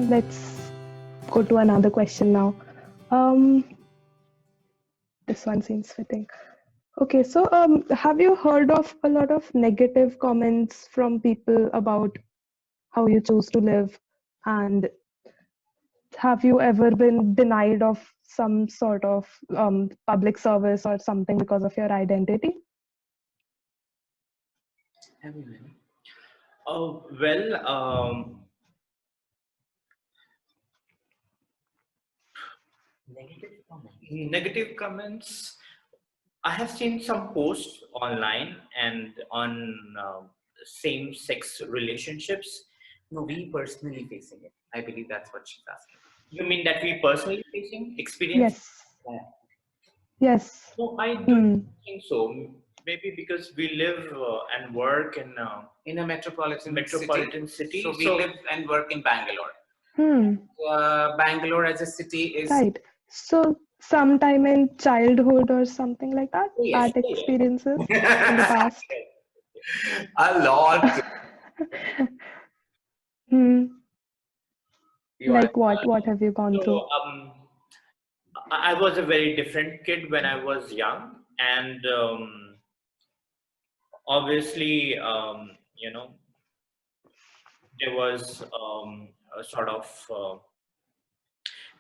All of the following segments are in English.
let's go to another question now. This one seems fitting. Okay, so have you heard of a lot of negative comments from people about how you choose to live? And have you ever been denied of some sort of public service or something because of your identity? Have you been? Negative comments. I have seen some posts online and on same-sex relationships. No, we personally facing it. I believe that's what she's asking. You mean that we personally facing experience? Yes. Yes. No, I don't think so. Maybe because we live and work in a metropolitan city. So we live and work in Bangalore. Bangalore as a city is right. So sometime in childhood or something like that, Yes. bad experiences in the past. A lot. Like what? What have you gone through? I was a very different kid when I was young, and obviously, there was a sort of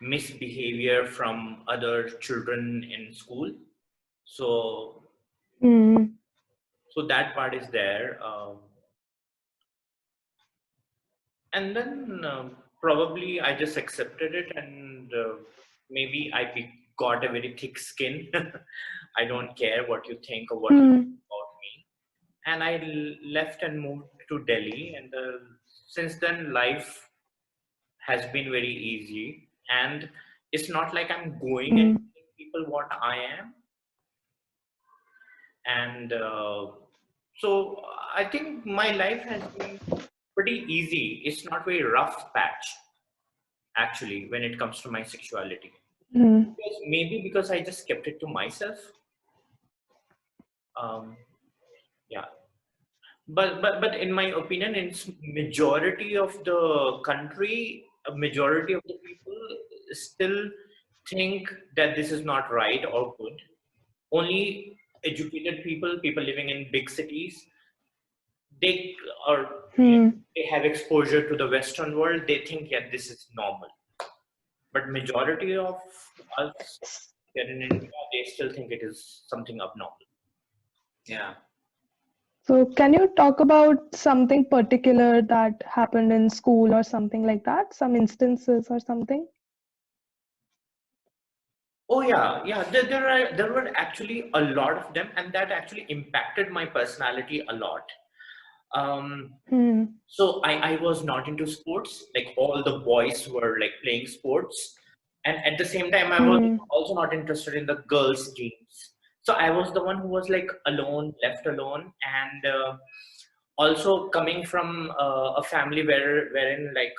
misbehavior from other children in school. So that part is there. And then probably I just accepted it, and maybe I got a very thick skin. I don't care what you think or what you think about me. And I left and moved to Delhi, and since then life has been very easy, and it's not like I'm going and telling people what I am. And so I think my life has been pretty easy. It's not very rough patch, actually, when it comes to my sexuality. Maybe because I just kept it to myself. Yeah. But in my opinion, in majority of the country, a majority of the people still think that this is not right or good. Only educated people living in big cities, they have exposure to the Western world. They think, yeah, this is normal. But majority of us here in India, they still think it is something abnormal. Yeah. So can you talk about something particular that happened in school or something like that? Some instances or something? Oh yeah. There were actually a lot of them, and that actually impacted my personality a lot. So I was not into sports. Like all the boys were like playing sports, and at the same time I was also not interested in the girls' games. So I was the one who was like alone, left alone, and also coming from a family wherein like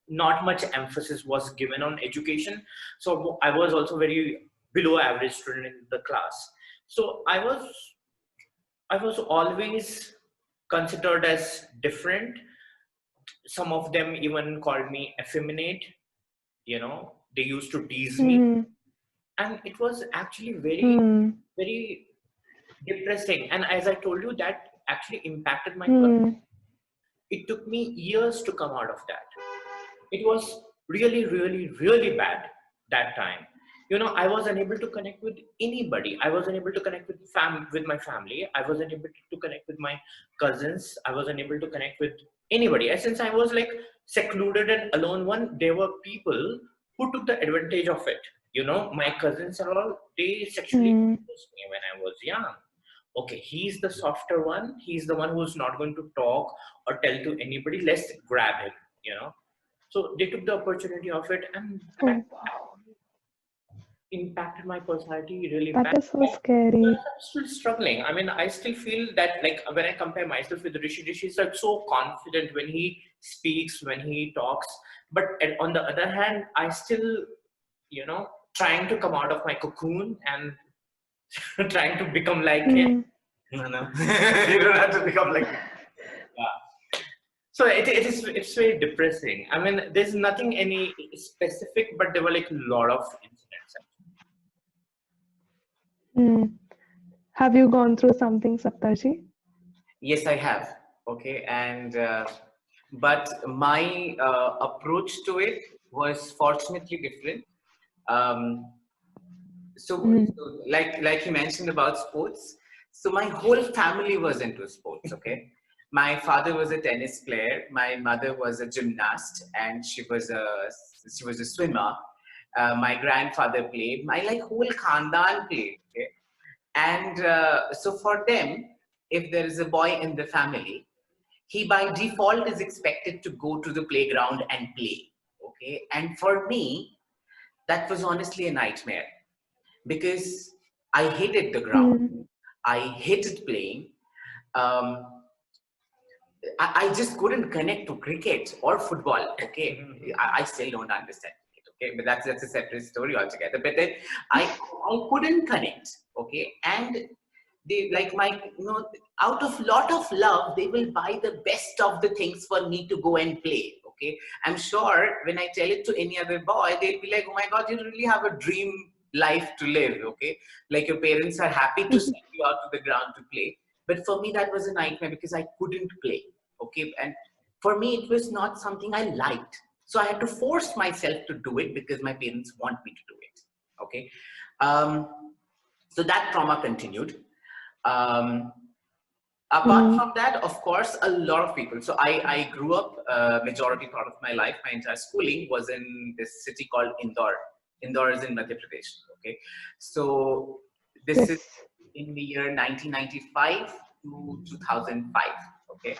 not much emphasis was given on education. So I was also very below average student in the class. So I was always considered as different. Some of them even called me effeminate. They used to tease me, and it was actually very depressing. And as I told you, that actually impacted my personality. It took me years to come out of that. It was really, really, really bad that time. I was unable to connect with anybody. I was unable to connect with my family. I was unable to connect with my cousins. I was unable to connect with anybody. And since I was like secluded and alone one, there were people who took the advantage of it. My cousins and all, they sexually abused me when I was young. Okay, he's the softer one. He's the one who's not going to talk or tell to anybody. Let's grab him, So they took the opportunity of it, and that impacted my personality really bad. That is so scary. I'm still struggling. I mean, I still feel that like when I compare myself with Rishi is like so confident when he speaks, when he talks. But on the other hand, I still, trying to come out of my cocoon and trying to become like him. No. You don't have to become like him. Yeah. So it's very depressing. I mean, there's nothing any specific, but there were like a lot of incidents. Hmm. Have you gone through something, Saptarshi? Yes, I have. Okay, and but my approach to it was fortunately different. Um, Hmm. like you mentioned about sports, so my whole family was into sports. Okay, my father was a tennis player, my mother was a gymnast, and she was a swimmer. My grandfather played, my like whole khandan played. Okay, and so for them, if there is a boy in the family, he by default is expected to go to the playground and play. Okay, and for me, that was honestly a nightmare because I hated the ground. Hmm. I hated playing. Um, I just couldn't connect to cricket or football. Okay, I still don't understand it. Okay, but that's a separate story altogether. But then I couldn't connect. Okay, and they like my out of lot of love they will buy the best of the things for me to go and play. Okay, I'm sure when I tell it to any other boy, they'll be like, oh my god, you really have a dream life to live. Okay, like your parents are happy to send you out to the ground to play, but for me that was a nightmare because I couldn't play. Okay, and for me it was not something I liked, so I had to force myself to do it because my parents want me to do it. Okay, um, so that trauma continued. um, Apart Hmm. from that, of course, a lot of people. So I grew up, majority part of my life, my entire schooling was in this city called Indore. Indore is in Madhya Pradesh. Okay, so this is Yes. in the year 1995 to 2005. Okay,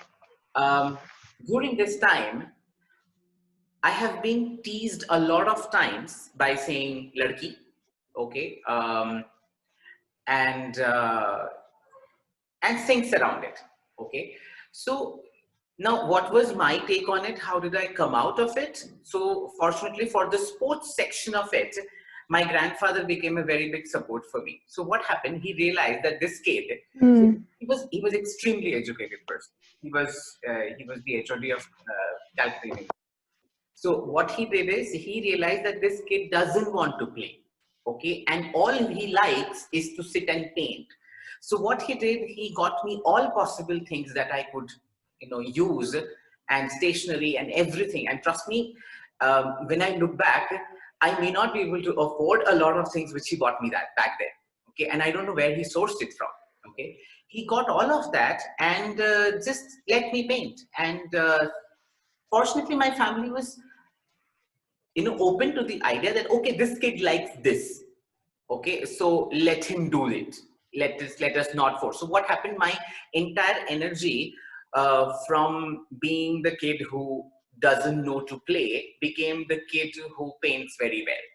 um, during this time, I have been teased a lot of times by saying "ladki." Okay, and things around it. Okay, so now what was my take on it? How did I come out of it? So fortunately for the sports section of it, my grandfather became a very big support for me. So what happened, he realized that this kid, so Hmm. he was extremely educated person. He was the HOD of Calcutta. So what he did is he realized that this kid doesn't want to play, okay, and all he likes is to sit and paint. So what he did, he got me all possible things that I could, use, and stationery and everything. And trust me, when I look back, I may not be able to afford a lot of things which he got me that back then. Okay, and I don't know where he sourced it from. Okay, he got all of that and just let me paint. And fortunately, my family was open to the idea that okay, this kid likes this. Okay, so let him do it. Let us not force. So what happened, my entire energy from being the kid who doesn't know to play became the kid who paints very well.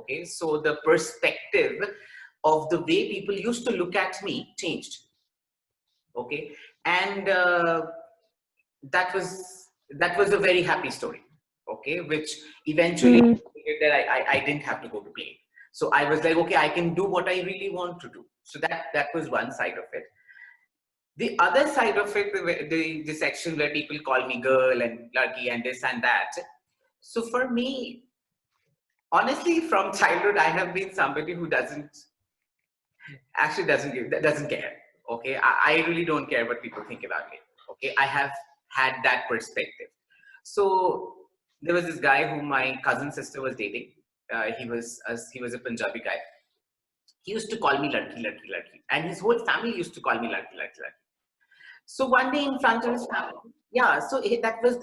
Okay, so the perspective of the way people used to look at me changed. Okay, and that was a very happy story. Okay, which eventually Hmm. that I didn't have to go to play. So I was like, okay, I can do what I really want to do. So that was one side of it. The other side of it, the section where people call me girl and lucky and this and that. So for me, honestly, from childhood, I have been somebody who doesn't care. Okay, I really don't care what people think about me. Okay, I have had that perspective. So there was this guy whom my cousin sister was dating. He was a Punjabi guy. He used to call me ladki, ladki, ladki, and his whole family used to call me ladki, ladki, ladki. So one day in front of his family, yeah. So that was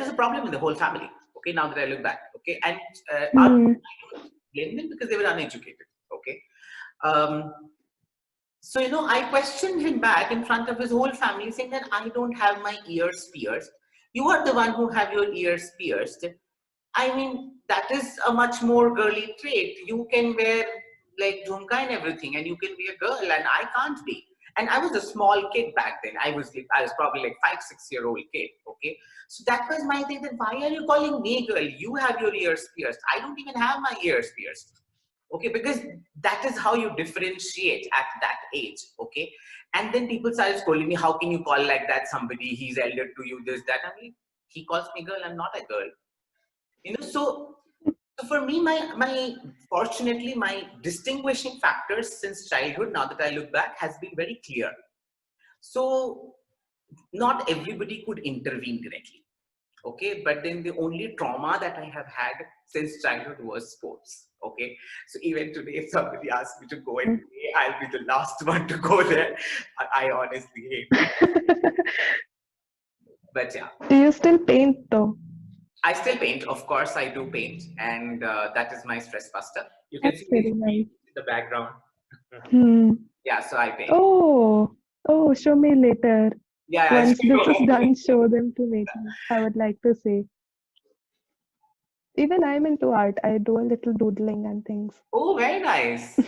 a problem in the whole family. Okay, now that I look back. Okay, and I Hmm. don't blame them because they were uneducated. Okay. Um, so, I questioned him back in front of his whole family, saying that I don't have my ears pierced. You are the one who have your ears pierced. I mean, that is a much more girly trait. You can wear like jhumka and everything, and you can be a girl, and I can't be. And I was a small kid back then. I was probably like 5, 6 year old kid. Okay, so that was my thing. That why are you calling me girl? You have your ears pierced. I don't even have my ears pierced. Okay, because that is how you differentiate at that age. Okay, and then people started scolding me, how can you call like that somebody, he's elder to you, this, that. I'm like, he calls me girl, I'm not a girl. So for me, my fortunately, my distinguishing factors since childhood, now that I look back, has been very clear. So not everybody could intervene directly. Okay, but then the only trauma that I have had since childhood was sports. Okay, so even today, if somebody asks me to go and play, I'll be the last one to go there. I honestly hate it. But yeah, Do you still paint though? I still paint. Of course, I do paint, and that is my stress buster. You can That's see very these nice. in the background. Hmm. Yeah, so I paint. Oh, show me later. Yeah, Once this is yeah. done, show them to me. I would like to see. Even I'm into art. I do a little doodling and things. Oh, very nice.